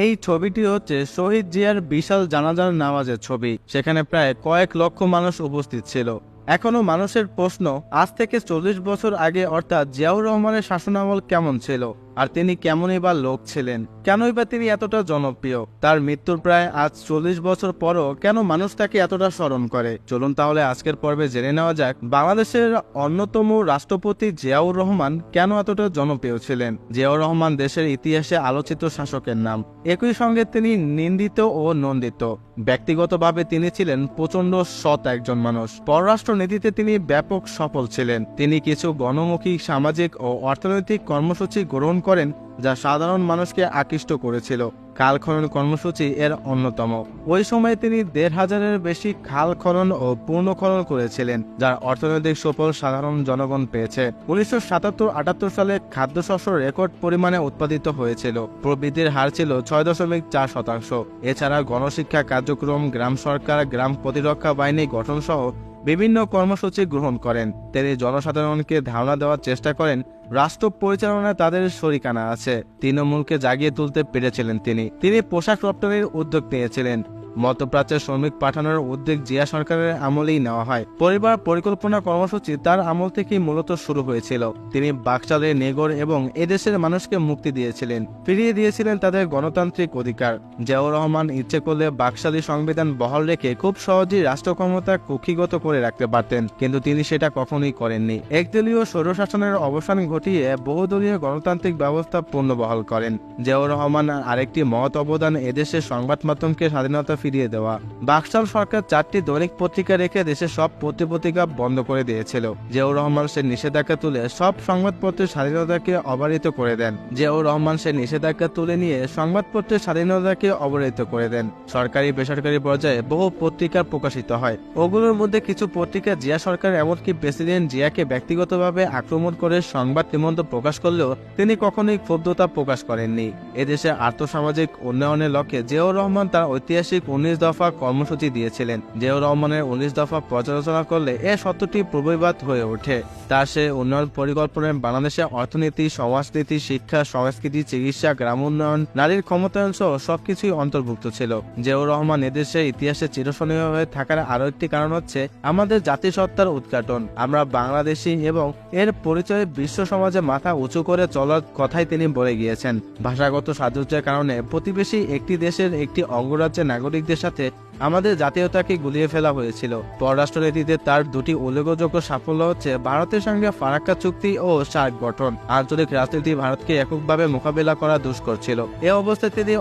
এই ছবিটি হচ্ছে শহীদ জিয়ার বিশাল জানাজার নামাজের ছবি। সেখানে প্রায় কয়েক লক্ষ মানুষ উপস্থিত ছিল। এখনো মানুষের প্রশ্ন, আজ থেকে 40 বছর আগে অর্থাৎ জিয়াউর রহমানের শাসনামল কেমন ছিল, আর তিনি কেমনই বা লোক ছিলেন, কেনই বা তিনি এতটা জনপ্রিয়। তার মৃত্যুর প্রায় আজ 40 বছর পরও কেন মানুষ তাকে এতটা স্মরণ করে। চলুন তাহলে আজকের পর্বে জেনে নেওয়া যাক বাংলাদেশের অন্যতম রাষ্ট্রপতি জিয়াউর রহমান কেন এতটা জনপ্রিয় ছিলেন। জিয়াউর রহমান দেশের ইতিহাসে আলোচিত শাসকের নাম, একই সঙ্গে তিনি নিন্দিত ও নন্দিত। ব্যক্তিগতভাবে তিনি ছিলেন প্রচন্ড সৎ একজন মানুষ। পররাষ্ট্রনীতিতে তিনি ব্যাপক সফল ছিলেন। তিনি কিছু গণমুখী সামাজিক ও অর্থনৈতিক কর্মসূচি গ্রহণ করেন যা সাধারণ মানুষকে আকৃষ্ট করেছিল। খাল খনন কর্মসূচি এর অন্যতম। ওই সময় তিনি ১৫০০-এর বেশি খাল খনন ও পূর্ণ খনন করেছিলেন, যার অর্থনৈতিক সুফল সাধারণ জনগণ পেয়েছে। ১৯৭৭-৭৮ সালে খাদ্যশস্য রেকর্ড পরিমাণে উৎপাদিত হয়েছিল। প্রবৃদ্ধির হার ছিল ৬.৪%। এছাড়া গণশিক্ষা কার্যক্রম, গ্রাম সরকার, গ্রাম প্রতিরক্ষা বাহিনী গঠন সহ বিভিন্ন কর্মসূচি গ্রহণ করেন। তিনি জনসাধারণকে ধারণা দেওয়ার চেষ্টা করেন রাষ্ট্র পরিচালনায় তাদের শরিকানা আছে। তৃণমূলকে জাগিয়ে তুলতে পেরেছিলেন তিনি পোশাক রপ্তানির উদ্যোগ নিয়েছিলেন। মধ্যপ্রাচ্যে শ্রমিক পাঠানোর উদ্যোগ জিয়া সরকারের আমলেই নেওয়া হয়। পরিবার পরিকল্পনা কর্মসূচি তার আমল থেকেই মূলত শুরু হয়েছিল। তিনি বাকশালের নেগর এবং এদেশের মানুষকে মুক্তি দিয়েছিলেন, ফিরিয়ে দিয়েছিলেন তাদের গণতান্ত্রিক অধিকার। জিয়াউর রহমান ইচ্ছে করলে বাকশালী সংবিধান বহাল রেখে খুব সহজেই রাষ্ট্র ক্ষমতা কক্ষিগত করে রাখতে পারতেন, কিন্তু তিনি সেটা কখনোই করেননি। একদলীয় স্বৈরশাসনের অবসান ঘটিয়ে বহুদলীয় গণতান্ত্রিক ব্যবস্থা পুনর্বহাল করেন। জিয়াউর রহমান আরেকটি মহৎ অবদান এদেশের সংবাদ মাধ্যমকে স্বাধীনতা ফিরিয়ে দেওয়া। বাকশাল সরকার 4টি দৈনিক পত্রিকা রেখে দেশের সব পত্রিকা বন্ধ করে দিয়েছিল। জিয়াউর রহমান সে নিষেধাজ্ঞা তুলে সব সংবাদপত্রের স্বাধীনতাকে অবারিত করে দেন। জিয়াউর রহমান সে নিষেধাজ্ঞা তুলে নিয়ে সংবাদপত্রের স্বাধীনতাকে অবরিত করে দেন। সরকারি বেসরকারি পর্যায়ে বহু পত্রিকা প্রকাশিত হয়। ওগুলোর মধ্যে কিছু পত্রিকা জিয়া সরকার এমনকি প্রেসিডেন্ট জিয়াকে ব্যক্তিগতভাবে আক্রমণ করে সংবাদ নিবন্ধ প্রকাশ করলেও তিনি কখনোই ক্ষুব্ধতা প্রকাশ করেননি। এদেশে আর্থসামাজিক উন্নয়নের লক্ষ্যে জিয়াউর রহমান তার ঐতিহাসিক 19 দফা কর্মসূচি দিয়েছিলেন। জিয়াউর রহমানের 19 দফা পর্যালোচনা করলে এ সত্যটি প্রবৈবাদ হয়ে ওঠে। তার সে উন্নয়ন পরিকল্পনায় বাংলাদেশের অর্থনীতি, সমাজনীতি, শিক্ষা, সংস্কৃতি, চিকিৎসা, গ্রাম উন্নয়ন, নারীর ক্ষমতায়ন সহ সবকিছুই অন্তর্ভুক্ত ছিল। জিয়াউর রহমান এদেশের ইতিহাসে চিরস্মরণীয় হয়ে থাকার আরো একটি কারণ হচ্ছে আমাদের জাতিসত্তার উদ্ঘাটন। আমরা বাংলাদেশি এবং এর পরিচয়ে বিশ্ব সমাজে মাথা উঁচু করে চলার কথাই তিনি বলে গিয়েছেন। ভাষাগত সাদৃশ্যের কারণে প্রতিবেশী একটি দেশের একটি অঙ্গরাজ্যের নাগরিকদের সাথে আমাদের জাতীয়তাকে গুলিয়ে ফেলা হয়েছিল। পররাষ্ট্রনীতিতে তার দুটি উল্লেখযোগ্য সাফল্য হচ্ছে ভারতের সঙ্গে ফারাক্কা চুক্তি ও সার্ক গঠন। আঞ্চলিক রাজনীতি ভারতকে এককভাবে মোকাবেলা করা দুষ্কর ছিল। এ অবস্থায় তিনি